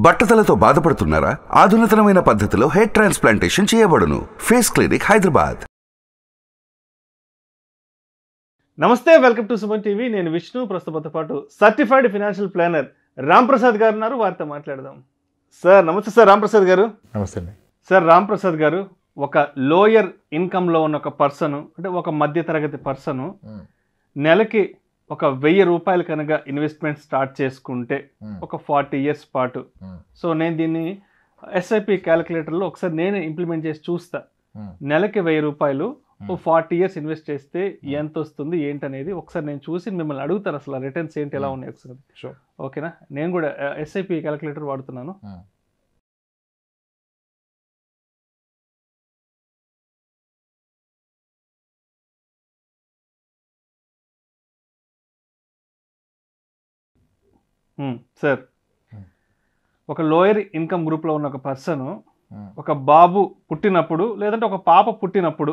బట్టతలతో బాధపడుతున్నారా? ఆధునితనమైన పద్ధతిలో hair transplantation చేయబడును. Face clinic Hyderabad. నమస్తే, వెల్కమ్ టు సుమన్ టీవీ. నేను విష్ణు. ప్రస్తుతంతో పాటు certified financial planner Ram Prasad గారు ఉన్నారు. వారితో మాట్లాడదాం. సార్ నమస్తే. సార్ రామ్ ప్రసాద్ గారు. నమస్తే అండి. సార్ రామ్ ప్రసాద్ గారు, ఒక లోయర్ ఇన్కమ్లో ఉన్న ఒక పర్సన్, అంటే ఒక మధ్యతరగతి పర్సన్ నెలకి ఒక 1000 రూపాయలు కనుక ఇన్వెస్ట్మెంట్ స్టార్ట్ చేసుకుంటే ఒక 40 years పాటు, సో నేను దీన్ని ఎస్ఐపి క్యాలిక్యులేటర్లో ఒకసారి నేను ఇంప్లిమెంట్ చేసి చూస్తా. నెలకి 1000 రూపాయలు 40 years ఇన్వెస్ట్ చేస్తే ఎంత వస్తుంది ఏంటనేది ఒకసారి నేను చూసి మిమ్మల్ని అడుగుతాను. అసలు రిటర్న్స్ ఏంటి, ఎలా ఉన్నాయి ఒకసారి. ఓకేనా? నేను కూడా ఎస్ఐపి క్యాలిక్యులేటర్ వాడుతున్నాను. సార్, ఒక లోయర్ ఇన్కమ్ గ్రూప్లో ఉన్న ఒక పర్సన్, ఒక బాబు పుట్టినప్పుడు లేదంటే ఒక పాప పుట్టినప్పుడు,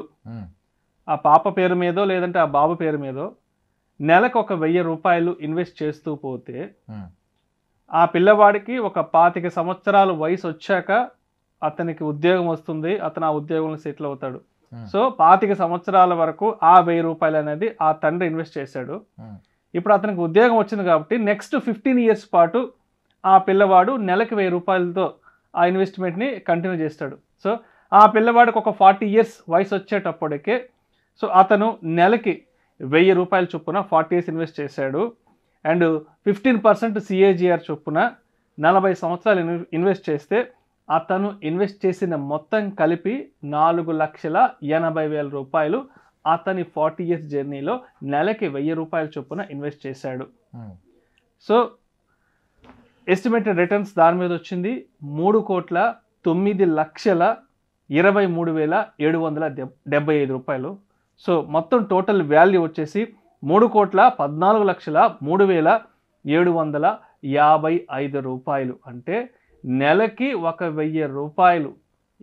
ఆ పాప పేరు మీదో లేదంటే ఆ బాబు పేరు మీదో నెలకు ఒక 1000 రూపాయలు ఇన్వెస్ట్ చేస్తూ పోతే, ఆ పిల్లవాడికి ఒక 25 సంవత్సరాలు వయసు వచ్చాక అతనికి ఉద్యోగం వస్తుంది. అతను ఆ ఉద్యోగంలో సెటిల్ అవుతాడు. సో 25 సంవత్సరాల వరకు ఆ 1000 రూపాయలు అనేది ఆ తండ్రి ఇన్వెస్ట్ చేశాడు. ఇప్పుడు అతనికి ఉద్యోగం వచ్చింది కాబట్టి నెక్స్ట్ 15 years పాటు ఆ పిల్లవాడు నెలకి 1000 రూపాయలతో ఆ ఇన్వెస్ట్మెంట్ని కంటిన్యూ చేస్తాడు. సో ఆ పిల్లవాడికి ఒక 40 years వయసు వచ్చేటప్పటికే, సో అతను నెలకి 1000 రూపాయల చొప్పున 40 years ఇన్వెస్ట్ చేశాడు. అండ్ 15% CAGR చొప్పున 40 సంవత్సరాలు ఇన్వెస్ట్ చేస్తే అతను ఇన్వెస్ట్ చేసిన మొత్తం కలిపి 4,80,000 రూపాయలు అతని 40 years జర్నీలో నెలకి 1000 రూపాయల చొప్పున ఇన్వెస్ట్ చేశాడు. సో ఎస్టిమేటెడ్ రిటర్న్స్ దాని మీద వచ్చింది 3,09,23,775 రూపాయలు. సో మొత్తం టోటల్ వాల్యూ వచ్చేసి 3,14,03,755 రూపాయలు. అంటే నెలకి ఒక 1000 రూపాయలు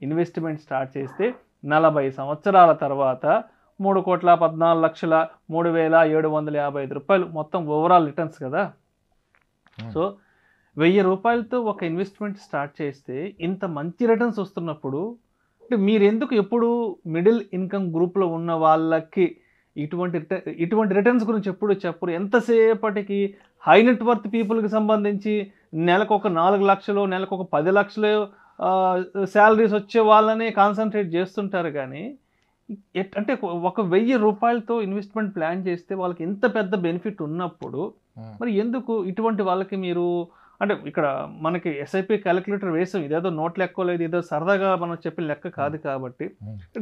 ఇన్వెస్ట్మెంట్ స్టార్ట్ చేస్తే 40 సంవత్సరాల తర్వాత 3,14,03,755 రూపాయలు మొత్తం ఓవరాల్ రిటర్న్స్ కదా. సో 1000 రూపాయలతో ఒక ఇన్వెస్ట్మెంట్ స్టార్ట్ చేస్తే ఇంత మంచి రిటర్న్స్ వస్తున్నప్పుడు, అంటే మీరు ఎందుకు ఎప్పుడు మిడిల్ ఇన్కమ్ గ్రూప్లో ఉన్న వాళ్ళకి ఇటువంటి రిటర్న్స్ గురించి ఎప్పుడు చెప్పరు? ఎంతసేపటికి హై నెట్వర్త్ పీపుల్కి సంబంధించి నెలకు ఒక 4 లక్షలు, నెలకు ఒక 10 లక్షలు శాలరీస్ వచ్చే వాళ్ళని కాన్సన్ట్రేట్ చేస్తుంటారు. కానీ అంటే ఒక 1000 రూపాయలతో ఇన్వెస్ట్మెంట్ ప్లాన్ చేస్తే వాళ్ళకి ఎంత పెద్ద బెనిఫిట్ ఉన్నప్పుడు మరి ఎందుకు ఇటువంటి వాళ్ళకి మీరు, అంటే ఇక్కడ మనకి ఎస్ఐపి క్యాలిక్యులేటర్ వేసాం, ఇదేదో నోట్ లెక్క లేదు, ఏదో సరదాగా మనం చెప్పిన లెక్క కాదు. కాబట్టి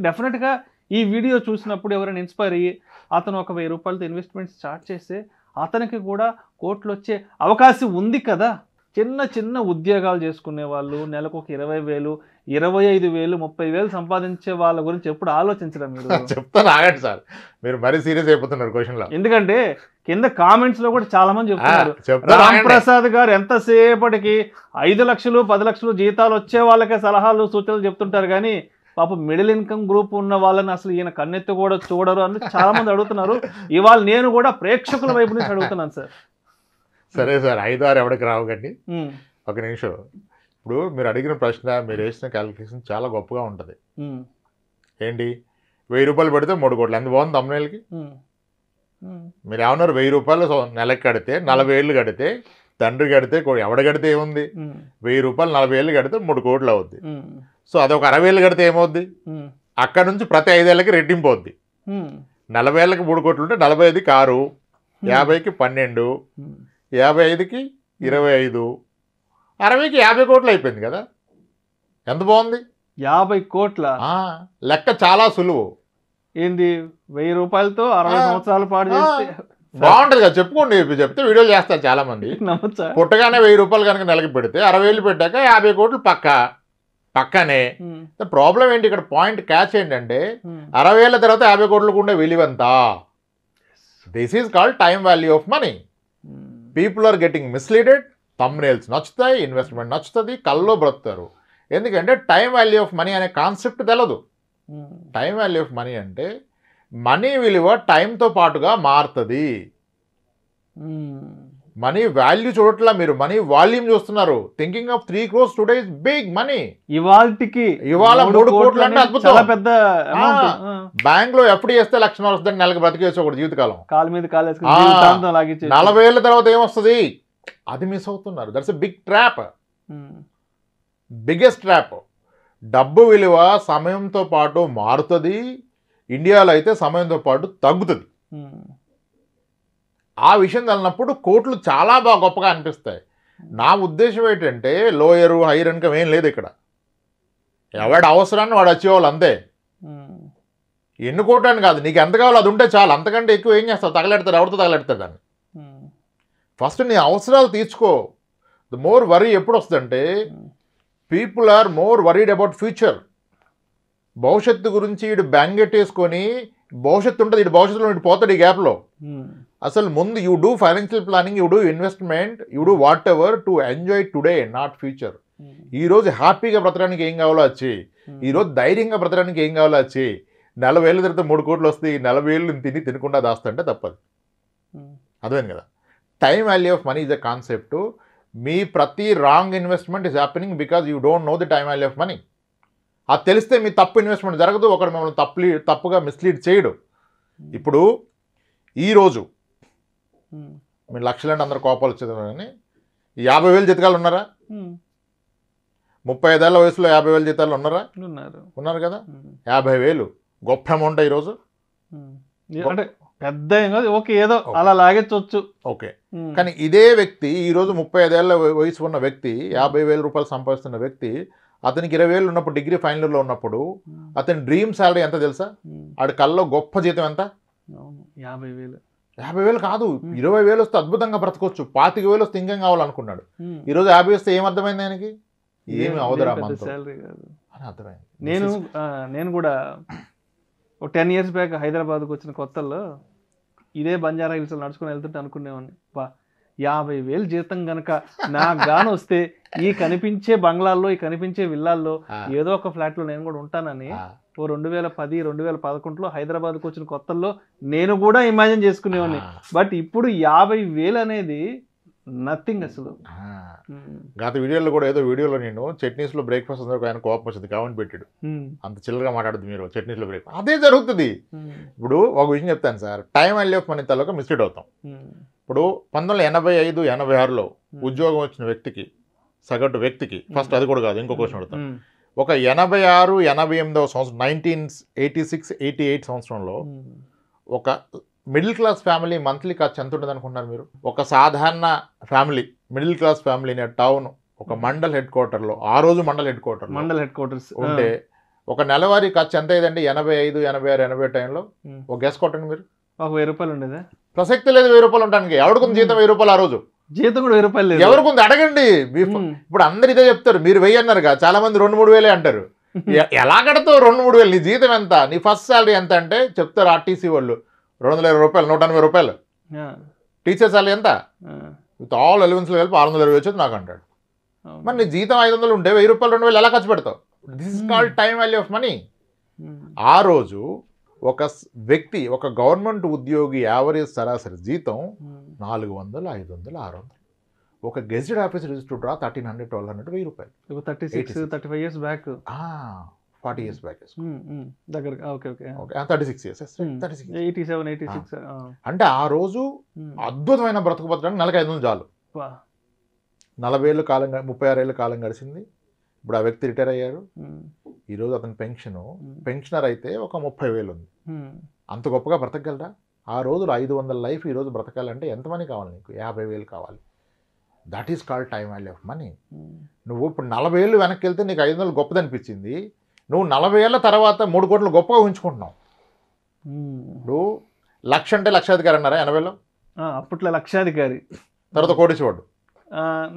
డెఫినెట్గా ఈ వీడియో చూసినప్పుడు ఎవరైనా ఇన్స్పైర్ అయ్యి అతను ఒక 1000 రూపాయలతో ఇన్వెస్ట్మెంట్ స్టార్ట్ చేస్తే అతనికి కూడా కోట్లు వచ్చే అవకాశం ఉంది కదా. చిన్న చిన్న ఉద్యోగాలు చేసుకునే వాళ్ళు నెలకు ఒక 20,000, 25,000, 30,000 సంపాదించే వాళ్ళ గురించి ఎప్పుడు ఆలోచించడం మీరు? చెప్తాను, ఆగండి సార్, మీరు మరీ సీరియస్ అయిపోతున్నారు క్వశ్చన్లో. ఎందుకంటే కింద కామెంట్స్ లో కూడా చాలా మంది చెప్తున్నారు, రామ్ ప్రసాద్ గారు ఎంతసేపటికి 5 లక్షలు 10 లక్షలు జీతాలు వచ్చే వాళ్ళకే సలహాలు సూచనలు చెప్తుంటారు, కానీ పాప మిడిల్ ఇన్కమ్ గ్రూప్ ఉన్న వాళ్ళని అసలు ఈయన కన్నెత్తి కూడా చూడరు అని చాలా మంది అడుగుతున్నారు. ఇవాళ నేను కూడా ప్రేక్షకుల వైపు నుంచి అడుగుతున్నాను సార్. సరే సార్, 5-6 ఎవరికి రావుకండి, ఒక నిమిషం. ఇప్పుడు మీరు అడిగిన ప్రశ్న, మీరు వేసిన క్యాలిక్యులేషన్ చాలా గొప్పగా ఉంటుంది. ఏంటి, 1000 రూపాయలు పెడితే 3 కోట్లు, ఎంత బాగుంది తమ్ముళ్ళకి. మీరు ఏమన్నారు, 1000 రూపాయలు నెలకి కడితే 40 ఏళ్ళు కడితే, తండ్రి కడితే ఎవడ కడితే ఏముంది, 1000 రూపాయలు 40 ఏళ్ళు కడితే 3 కోట్లు అవుద్ది. సో అదొక 60 ఏళ్ళు కడితే ఏమవుద్ది, అక్కడ నుంచి ప్రతి 5 ఏళ్ళకి రెట్టింపు అవుద్ది. 40 ఏళ్ళకి 3 కోట్లు ఉంటే 45కి 6, 50కి 12, 55కి 25, 60కి 50 కోట్లు అయిపోయింది కదా. ఎంత బాగుంది, 50 కోట్ల లెక్క చాలా సులువు. ఏంది 1000 రూపాయలతో 60 సంవత్సరాల పాటు చేస్తే బాగుంటుంది కదా. చెప్పుకోండి, చెప్తే వీడియోలు చేస్తారు చాలా మంది. పుట్టగానే 1000 రూపాయలు కనుక నెలకి పెడితే 60 ఏళ్ళు పెట్టాక 50 కోట్లు పక్కనే. ప్రాబ్లం ఏంటి ఇక్కడ, పాయింట్ క్యాచ్ ఏంటంటే 60 ఏళ్ళ తర్వాత 50 కోట్లకు ఉండే విలువంతా. This is called time value of money. People are getting misleaded. Thumbnails నచ్చుతాయి, ఇన్వెస్ట్మెంట్ నచ్చుతుంది, కల్లో బ్రతుకుతారు. ఎందుకంటే టైం వాల్యూ ఆఫ్ మనీ అనే కాన్సెప్ట్ తెలదు. టైం వాల్యూ ఆఫ్ మనీ అంటే మనీ విలువ టైంతో పాటుగా మారుతుంది. మనీ వాల్యూ చూడట్లా, మీరు మనీ వాల్యూమ్ చూస్తున్నారు. Thinking of 3 crores today is big money. ఇవాళ 3 కోట్లు అంటే అద్భుతం. చాలా పెద్ద బ్యాంక్ లో ఎప్పుడు చేస్తే 1,00,000 వస్తుంది, నెలకు బ్రతికేసి ఒకటి జీవితకాలం. కాలు మీద కాలు 40 ఏళ్ళ తర్వాత ఏమొస్తుంది, అది మిస్ అవుతున్నారు. That's a big trap, biggest trap. డబ్బు విలువ సమయంతో పాటు మారుతుంది, ఇండియాలో అయితే సమయంతో పాటు తగ్గుతుంది. ఆ విషయం తెలినప్పుడు కోట్లు చాలా బాగా గొప్పగా అనిపిస్తాయి. నా ఉద్దేశం ఏంటంటే లోయరు హైయర్ ఇన్కమ్ ఏం లేదు ఇక్కడ. ఎవడి అవసరాన్ని వాడు వచ్చేవాళ్ళు అంతే. ఎన్ని కోట్లు అని కాదు, నీకు ఎంత కావాలో అది ఉంటే చాలు. అంతకంటే ఎక్కువ ఏం చేస్తావు, తగలెడతారు, ఎవరితో తగలెడతారు దాన్ని. ఫస్ట్ నీ అవసరాలు తీర్చుకో. ద మోర్ వరీ ఎప్పుడు వస్తుందంటే people are more worried about future. భవిష్యత్తు గురించి ఇటు బెంగెట్టేసుకొని భవిష్యత్తు ఉంటుంది, ఇటు భవిష్యత్తులో ఇటు పోతాడు ఈ గ్యాప్లో. అసలు ముందు you do financial planning, you do investment, you do what ever to enjoy today not future. ఈరోజు హ్యాపీగా బ్రతకడానికి ఏం కావాలో వచ్చి, ఈరోజు ధైర్యంగా బ్రతకడానికి ఏం కావాలో వచ్చి. 40 ఏళ్ళ తర్వాత 3 కోట్లు వస్తాయి, 40 ఏళ్ళు తినకుండా దాస్తుంటే తప్పదు. అర్థమైంది కదా. Time value of money is a concept. మీ ప్రతి wrong investment is happening because you don't know the time value of money. అది తెలిస్తే మీ తప్పు ఇన్వెస్ట్మెంట్ జరగదు, ఒకడు మిమ్మల్ని తప్పుగా మిస్లీడ్ చేయడు. ఇప్పుడు ఈరోజు మీరు లక్షలంటే అందరు కోపాలు వచ్చేది కానీ 50,000 జీతాలు ఉన్నారా? 35 ఏళ్ల వయసులో 50,000 జీతాలు ఉన్నారా? ఉన్నారు కదా. 50,000 గొప్ప అమౌంట్ ఈరోజు. అంటే పెద్ద ఓకే, ఏదో అలా లాగేచ్చు. ఓకే, కానీ ఇదే వ్యక్తి ఈరోజు 35 ఏళ్ల వయసు ఉన్న వ్యక్తి, 50,000 రూపాయలు సంపాదిస్తున్న వ్యక్తి, అతనికి 20,000 ఉన్నప్పుడు, డిగ్రీ ఫైనల్ ఇయర్లో ఉన్నప్పుడు అతని డ్రీమ్ శాలరీ ఎంత తెలుసా? ఆడి కల్లో గొప్ప జీతం ఎంత? 50,000. 50,000 కాదు, 20,000 వస్తే అద్భుతంగా బ్రతకొచ్చు. 25,000 వస్తే ఇంకేం కావాలనుకున్నాడు. ఈరోజు 50 వస్తే ఏమర్థమైంది ఆయనకి? ఏమి అవదరా శాలరీ కాదు అని అర్థమైంది. నేను కూడా ఒక 10 years బ్యాక్ హైదరాబాద్కి వచ్చిన కొత్తల్లో ఇదే బంజారా హిల్స్ నడుచుకుని వెళ్తుంటే అనుకునేవాడిని, 50,000 జీతం కనుక నాకు గాను వస్తే ఈ కనిపించే బంగ్లాల్లో, ఈ కనిపించే విల్లాల్లో ఏదో ఒక ఫ్లాట్లో నేను కూడా ఉంటానని 2010, 2011లో హైదరాబాద్కి వచ్చిన కొత్తల్లో నేను కూడా ఇమాజిన్ చేసుకునేవాడిని. బట్ ఇప్పుడు 50,000 అనేది నథింగ్ అసలు. గత వీడియోలో కూడా ఏదో వీడియోలో నేను చట్నీస్లో బ్రేక్ఫాస్ట్ అందరూ ఆయన కోపం వచ్చింది, కామెంట్ పెట్టాడు, అంత చిల్లరగా మాట్లాడదు మీరు చట్నీస్లో బ్రేక్ఫాస్ట్. అదే జరుగుతుంది. ఇప్పుడు ఒక విషయం చెప్తాను sir, time value of money taluka mislead అవుతాం. ఇప్పుడు 1985, 86లో ఉద్యోగం వచ్చిన వ్యక్తికి, సగటు వ్యక్తికి, ఫస్ట్ అది కూడా కాదు, ఇంకో క్వశ్చన్ అడుగుతాం. ఒక 86, 88వ సంవత్సరం, 1986, 88 సంవత్సరంలో ఒక మిడిల్ క్లాస్ ఫ్యామిలీ మంత్లీ ఖర్చు ఎంత ఉంటుంది అనుకుంటున్నారు మీరు? ఒక సాధారణ family, middle class family town, ఒక మండల్ హెడ్ క్వార్టర్లో, ఆ రోజు మండల్ హెడ్ క్వార్టర్స్ ఉంటే ఒక నెలవారీ ఖర్చు ఎంత అయ్యేదండి? 85, 86, 80 టైంలో ఒక గెస్ కొట్టండి మీరు. ఒక 1000 రూపాయలు ఉండేదా? ప్రసక్తి లేదు 1000 రూపాయలు ఉండడానికి. ఎవరికి జీతం 1000 రూపాయలు? ఆ రోజు జీతం కూడా 1000 రూపాయలు లేదు. ఎవరికి ఉంది అడగండి. ఇప్పుడు అందరు ఇదే చెప్తారు, మీరు 1000 అన్నారుగా, చాలా మంది 2-3 వేలే అంటారు. ఎలా కడతావు 2-3 వేలు? నీ జీతం ఎంత? నీ ఫస్ట్ శాలరీ ఎంత అంటే చెప్తారు ఆర్టీసీ వాళ్ళు 220 రూపాయలు, 180 రూపాయలు. టీచర్ శాలరీ ఎంత? విత్ ఆల్ అలవెన్స్లు కలిపి 620 వచ్చేది నాకు అంటాడు. మరి నీ జీతం 500 ఉంటే 1000 రూపాయలు, 2000 ఎలా ఖర్చు పెడతావు? This is called time value of money. ఆ రోజు ఒక వ్యక్తి, ఒక గవర్నమెంట్ ఉద్యోగి యావరేజ్ సరాసరి జీతం 400, 500, 600. ఒక gazetted officer used to draw 1300, 1200, 1000 రూపాయలు. 35 years బ్యాక్, 40 years బ్యాక్ దగ్గర. Okay okay, 36 years, 87, 86. అంటే ఆ రోజు అద్భుతమైన బ్రతుకు బతకడానికి నెలకు 500 చాలు. 40 ఏళ్ళ కాలం, 36 ఏళ్ళ కాలం గడిచింది. ఇప్పుడు ఆ వ్యక్తి రిటైర్ అయ్యారు. ఈరోజు అతని పెన్షనర్ అయితే ఒక 30,000 ఉంది. అంత గొప్పగా బ్రతకగలరా? ఆ రోజులు 500 లైఫ్ ఈరోజు బ్రతకాలంటే ఎంత మనీ కావాలి నీకు? 50,000 కావాలి. That is called time value of money. నువ్వు ఇప్పుడు 40 ఏళ్ళు వెనక్కి వెళ్తే నీకు 500 గొప్పదనిపించింది. నువ్వు 40 ఏళ్ళ తర్వాత 3 కోట్లు గొప్పగా ఉంచుకుంటున్నావు. ఇప్పుడు 1,00,000 అంటే లక్షాధికారి అన్నారా 80లో? అప్పట్లో లక్షాధికారి, తర్వాత కోటీశ్వరుడు.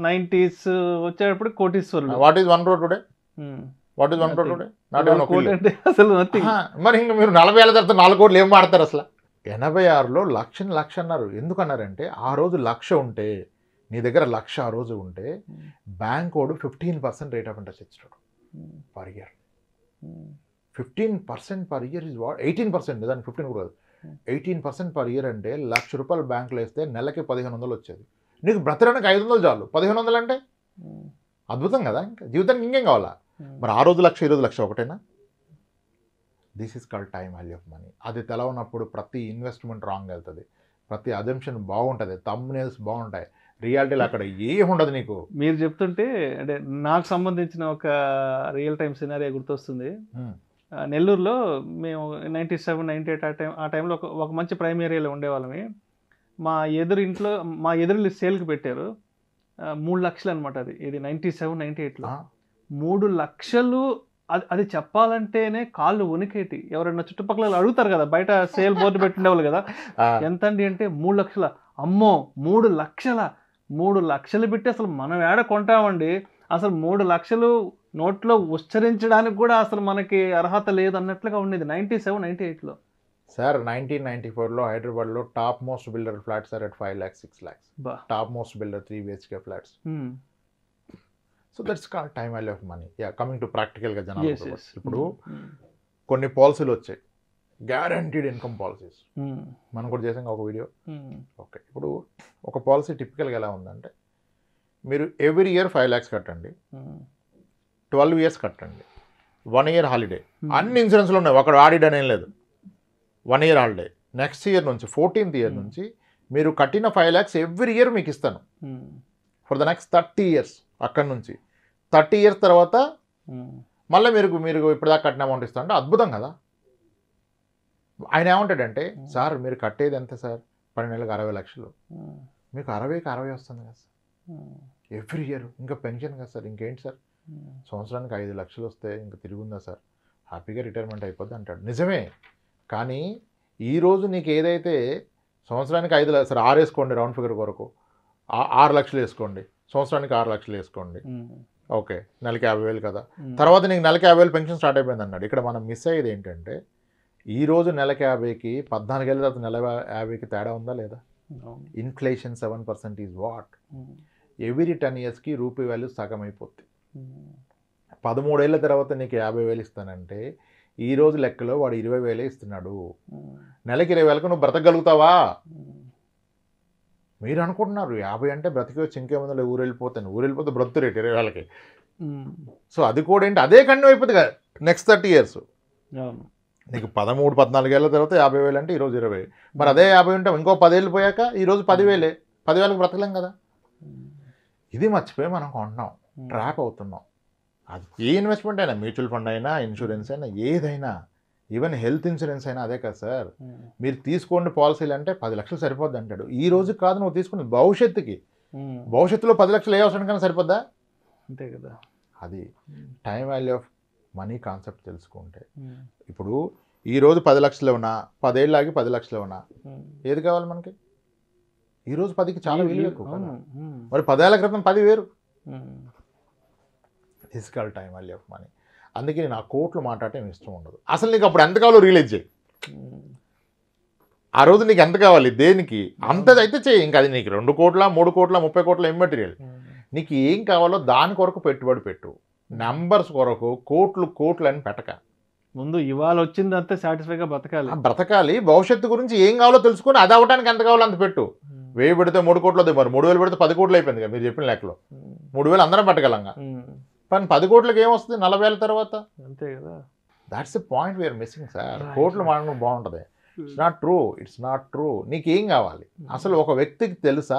90s వచ్చేటప్పుడు కోటీశ్వరుడు. What is 1 crore today? What is 1 crore today? Not even 1 crore. అసలు మరి ఇంకా మీరు 40 ఏళ్ళ తర్వాత 4 కోట్లు ఏం మాడతారు అసలు? 86లో 1,00,000 అన్నారు. ఎందుకన్నారంటే ఆ రోజు 1,00,000 ఉంటే, నీ దగ్గర 1,00,000 ఆ రోజు ఉంటే బ్యాంక్ వాడు 15% రేట్ ఆఫ్ ఇంట్రెస్ట్ ఇచ్చాడు per year. 15% per year is what? 18%, దానికి 15 కూడా 18% పర్ ఇయర్ అంటే 1,00,000 రూపాయలు బ్యాంకులో వేస్తే నెలకి 1,500 వచ్చేది. నీకు బ్రతకడానికి 500 చాలు, 1500 అంటే అద్భుతం కదా. ఇంకా జీవితానికి ఇంకేం కావాలా? మరి ఆ రోజు లక్ష, ఈ రోజు లక్ష ఒకటేనా? This is called time value of money. అది తెలవనప్పుడు ప్రతి ఇన్వెస్ట్మెంట్ రాంగ్ వెళ్తుంది, ప్రతి అజంప్షన్ బాగుంటుంది, థంబ్నెయిల్స్ బాగుంటాయి, రియాలిటీలో అక్కడ ఏమి ఉండదు నీకు. మీరు చెప్తుంటే అంటే నాకు సంబంధించిన ఒక రియల్ టైం సినారియో గుర్తొస్తుంది. నెల్లూరులో మేము 97, 98 ఆ టైంలో ఒక మంచి ప్రైమ్ ఏరియాలో ఉండేవాళ్ళమి. మా ఎదురు సేల్కి పెట్టారు 3 లక్షలు అనమాట. ఇది 97, 98లో 3 లక్షలు. అది చెప్పాలంటేనే కాళ్ళు ఉనికేటి. ఎవరైనా చుట్టుపక్కల అడుగుతారు కదా, బయట సేల్ బోర్డు పెట్టిండేవాళ్ళు కదా, ఎంతండి అంటే 3 లక్షల. అమ్మో 3 లక్షల, 3 లక్షలు పెట్టి అసలు మనం ఏడ కొంటామండి? అసలు 3 లక్షలు నోట్లో ఉచ్చరించడానికి కూడా అసలు మనకి అర్హత లేదు అన్నట్లుగా ఉండేది 97, 98లో. సార్ 1994లో హైదరాబాద్లో top most builder flats are at 5 lakhs, 6 lakhs. Top most builder 3 BHK flats. So that's called time value of money. Yeah, coming to ప్రాక్టికల్గా జనాలు. ఇప్పుడు కొన్ని పాలసీలు వచ్చాయి, గ్యారంటీడ్ ఇన్కమ్ పాలసీస్. మనం కూడా చేసాం ఒక వీడియో. ఓకే, ఇప్పుడు ఒక పాలసీ టిపికల్గా ఎలా ఉందంటే, మీరు ఎవ్రీ ఇయర్ 5 lakhs కట్టండి, 12 years కట్టండి, 1 year హాలిడే. అన్ని ఇన్సూరెన్స్లు ఉన్నాయి, ఒకడు ఆడిట్ అనేం లేదు. 1 year హాలిడే. నెక్స్ట్ ఇయర్ నుంచి 14th year నుంచి మీరు కట్టిన 5 lakhs ఎవ్రీ ఇయర్ మీకు ఇస్తాను ఫర్ ద నెక్స్ట్ 30 years. అక్కడి నుంచి 30 years తర్వాత మళ్ళీ మీరు ఇప్పటిదాకా కట్టిన అమౌంట్ ఇస్తా అంటే అద్భుతం కదా. ఆయన ఏమంటాడంటే, సార్ మీరు కట్టేది ఎంత సార్? 12 నెలలకు 60 లక్షలు. మీకు 60కి 60 వస్తుంది కదా సార్ ఎవ్రీ ఇయర్. ఇంకా పెన్షన్ కదా సార్, ఇంకేంటి సార్? సంవత్సరానికి 5 లక్షలు వస్తే ఇంకా తిరుగుందా సార్? హ్యాపీగా రిటైర్మెంట్ అయిపోద్ది అంటాడు. నిజమే, కానీ ఈరోజు నీకు ఏదైతే సంవత్సరానికి 5 లక్షలు, సార్ 6 వేసుకోండి రౌండ్ ఫిగర్ కొరకు, 6 లక్షలు వేసుకోండి, సంవత్సరానికి 6 లక్షలు వేసుకోండి. ఓకే, నెలకి 50,000 కదా. తర్వాత నీకు నెలకి 50,000 పెన్షన్ స్టార్ట్ అయిపోయింది అన్నాడు. ఇక్కడ మనం మిస్ అయ్యేది ఏంటంటే, ఈరోజు నెలకి 50కి 14 ఏళ్ళ తర్వాత నెల 50కి తేడా ఉందా లేదా? Inflation 7% is what? ఎవ్రీ 10 yearsకి రూపీ వాల్యూ సగం అయిపోద్ది. 13 ఏళ్ళ తర్వాత నీకు 50,000 ఇస్తానంటే ఈరోజు లెక్కలో వాడు 20,000 ఇస్తున్నాడు. నెలకి 20,000కు నువ్వు బ్రతకగలుగుతావా? మీరు అనుకుంటున్నారు 50 అంటే బ్రతికి వచ్చి ఇంకేముందో ఊరు వెళ్ళిపోతే బ్రతు రేట్ 20,000కి. సో అది కూడా ఏంటి, అదే కంటిన్యూ అయిపోతుంది కదా నెక్స్ట్ 30 years. నీకు 13, 14 ఏళ్ళ తర్వాత 50,000 అంటే ఈరోజు 20. మరి అదే 50 ఉంటే ఇంకో 10 ఏళ్ళు పోయాక ఈరోజు 10,000. 10,000కి బ్రతకలేం కదా. ఇది మర్చిపోయి మనం కొంటున్నాం, ట్రాప్ అవుతున్నాం. అది ఏ ఇన్వెస్ట్మెంట్ అయినా, మ్యూచువల్ ఫండ్ అయినా, ఇన్సూరెన్స్ అయినా, ఏదైనా, ఈవెన్ హెల్త్ ఇన్సూరెన్స్ అయినా అదే కదా సార్. మీరు తీసుకోండి పాలసీలు అంటే 10 లక్షలు సరిపోద్ది అంటాడు. ఈ రోజు కాదు నువ్వు తీసుకుని భవిష్యత్తుకి, భవిష్యత్తులో 10 లక్షలు ఏ అవసరం కన్నా సరిపోద్దా? అంతే కదా. అది time value of money concept తెలుసుకుంటే, ఇప్పుడు ఈరోజు 10 లక్షలు ఉన్నా, 10 ఏళ్ళు ఆగి 10 లక్షలు ఉన్నా, ఏది కావాలి మనకి? ఈరోజు 10కి చాలా విలువ ఎక్కువ కదా. మరి 10 ఏళ్ల క్రితం 10 వేరు. This called time value of money. అందుకే నేను ఆ కోట్లు మాట్లాడటం ఇష్టం ఉండదు. అసలు నీకు అప్పుడు ఎంత కావాలో రియలైజ్ చేయి. ఆ రోజు నీకు ఎంత కావాలి, దేనికి అంతది అయితే చేయి. ఇంకా అది నీకు 2 కోట్ల, 3 కోట్ల, 30 కోట్ల ఇమ్మెటీరియల్. నీకు ఏం కావాలో దాని కొరకు పెట్టుబడి పెట్టు. నెంబర్స్ కొరకు కోట్లు అని పెట్టక, ముందు ఇవాళ వచ్చిందంతా సాటిస్ఫైగా బ్రతకాలి. భవిష్యత్తు గురించి ఏం కావాలో తెలుసుకొని అది అవ్వడానికి ఎంత కావాలో అంత పెట్టు. 1000 పెడితే 3 కోట్లు అవుతాయి, మరి 3,000 పెడితే 10 కోట్లు అయిపోయింది కదా మీరు చెప్పిన లెక్కలో. 3,000 అందరం పెట్టగలంగా, కానీ 10 కోట్లకి ఏమొస్తుంది 40 ఏళ్ళ తర్వాత? అంతే కదా. That's the point we are missing sir. కోట్లు మాడడం బాగుంటుంది, ఇట్స్ నాట్ ట్రూ. నీకేం కావాలి అసలు? ఒక వ్యక్తికి తెలుసా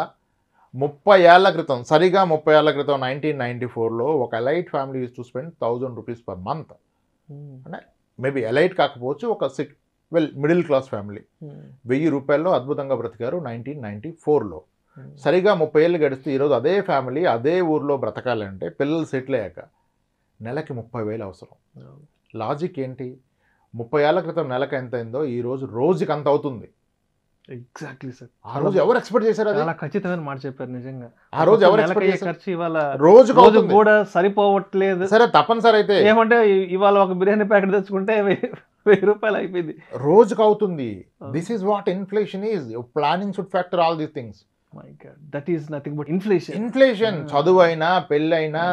30 ఏళ్ల క్రితం, సరిగా 30 ఏళ్ల క్రితం 1994లో ఒక elite family use to spend 1,000 rupees per month. అంటే మేబీ ఎలైట్ కాకపోవచ్చు, ఒక మిడిల్ క్లాస్ ఫ్యామిలీ 1000 రూపాయల్లో అద్భుతంగా బ్రతికారు 1994లో. సరిగా 30 ఏళ్ళు గడిస్తే ఈరోజు అదే ఫ్యామిలీ అదే ఊర్లో బ్రతకాలంటే పిల్లలు సెటిల్ అయ్యాక నెలకి 30,000 అవసరం. లాజిక్ ఏంటి? 30 ఏళ్ల క్రితం నెలకు ఎంత అయిందో ఈరోజు రోజుకి అంత అవుతుంది. Exactly sir. ఆ రోజు ఎవరు ఎక్స్పెక్ట్ చేశారు? అది చాలా ఖచ్చితమైన మాట చెప్పారు. నిజంగా ఆ రోజు ఎవరు ఎక్స్పెక్ట్ చేశారు? ఖర్చు ఇవాళ రోజు కూడా సరిపోవట్లేదు. సరే తప్పనిసరి అయితే ఏమంటే ఇవాళ ఒక బిర్యానీ ప్యాకెట్ తెచ్చుకుంటే 1000 రూపాయలు అయిపోయింది, రోజుకు అవుతుంది. This is what inflation is. Planning should factor all these things. My God, that is nothing but inflation. చదువు అయినా, పెళ్ళైనా,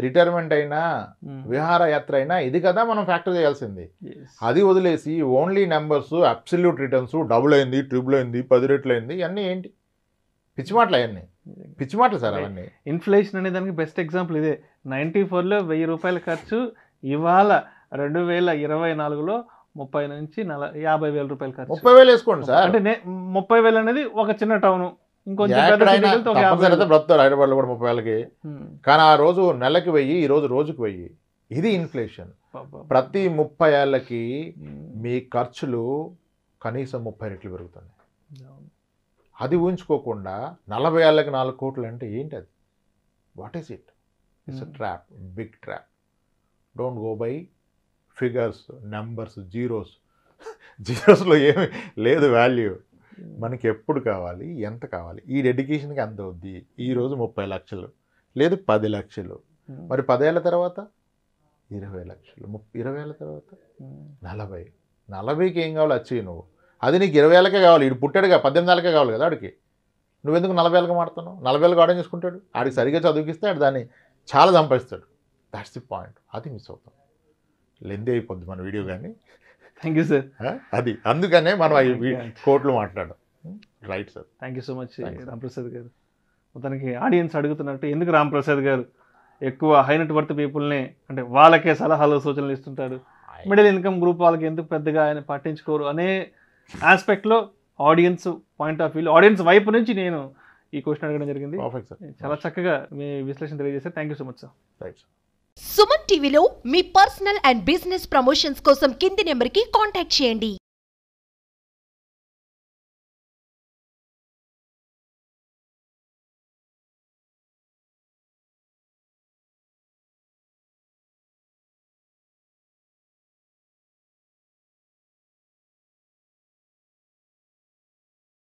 రిటైర్మెంట్ అయినా, విహారయాత్ర అయినా ఇది కదా మనం ఫ్యాక్టర్ చేయాల్సింది. అది వదిలేసి only numbers, absolute returns, double అయింది, ట్రిపుల్ అయింది, 10 రెట్లు అయింది, ఇవన్నీ ఏంటి పిచ్చి మాటలు అవన్నీ. పిచ్చి మాటలు సార్ అవన్నీ. ఇన్ఫ్లేషన్ అనే దానికి బెస్ట్ ఎగ్జాంపుల్ ఇదే. 94లో 1000 రూపాయల ఖర్చు ఇవాళ 2024లో 30 నుంచి 50,000 రూపాయల ఖర్చు. 30,000 వేసుకోండి సార్. అంటే 30,000 అనేది ఒక చిన్న టౌన్, ఇంకొంచెం బ్రతుకుతారు హైదరాబాద్లో కూడా 30,000కి. కానీ ఆ రోజు నెలకి 1000, ఈ రోజు రోజుకి 1000. ఇది ఇన్ఫ్లేషన్. ప్రతి 30 ఏళ్ళకి మీ ఖర్చులు కనీసం 30 రెట్లు పెరుగుతుంది. అది ఊహించుకోకుండా 40 ఏళ్ళకి 4 కోట్లు అంటే ఏంటి అది? What is it? It's a trap, big trap. Don't go by figures, numbers, జీరోస్లో ఏమి లేదు వాల్యూ. మనకి ఎప్పుడు కావాలి, ఎంత కావాలి, ఈ డెడికేషన్కి ఎంత అవుద్ది. ఈరోజు 30 లక్షలు లేదు 10 లక్షలు, మరి 10 ఏళ్ళ తర్వాత 20 లక్షలు, 20 ఏళ్ళ తర్వాత 40కి ఏం కావాలి అచ్చీవ్ నువ్వు. అది నీకు 20 ఏళ్ళకే కావాలి. ఇటు పుట్టాడుగా 18 ఏళ్ళకే కావాలి కదా ఆడికి. నువ్వెందుకు 40 ఏళ్ళకి మాడుతున్నావు? 40 ఏళ్ళకి ఆర్డర్ చేసుకుంటాడు. ఆడికి సరిగ్గా చదివిస్తే ఆడు దాన్ని చాలా సంపాదిస్తాడు. That's the point. అది మిస్ అవుతాం. లెంది అయిపోద్ది మన వీడియో. కానీ థ్యాంక్ యూ సార్. అది అందుకనే మనం కోట్లు మాట్లాడడం. Right sir. Thank you so much Ramprasad గారు. మొత్తానికి ఆడియన్స్ అడుగుతున్నట్టు ఎందుకు రాంప్రసాద్ గారు ఎక్కువ హై నెట్ వర్త్ పీపుల్ని, అంటే వాళ్ళకే సలహాలు సూచనలు ఇస్తుంటాడు, మిడిల్ ఇన్కమ్ గ్రూప్ వాళ్ళకి ఎందుకు పెద్దగా ఆయన పట్టించుకోరు అనే ఆస్పెక్ట్లో audience point of view, audience వైపు నుంచి నేను ఈ క్వశ్చన్ అడగడం జరిగింది. చాలా చక్కగా మీ విశ్లేషణ తెలియజేశారు. Thank you so much sir. Right sir. Suman టీవీలో మీ పర్సనల్ అండ్ బిజినెస్ ప్రమోషన్స్ కోసం కింది నెంబర్కి కాంటాక్ట్ చేయండి.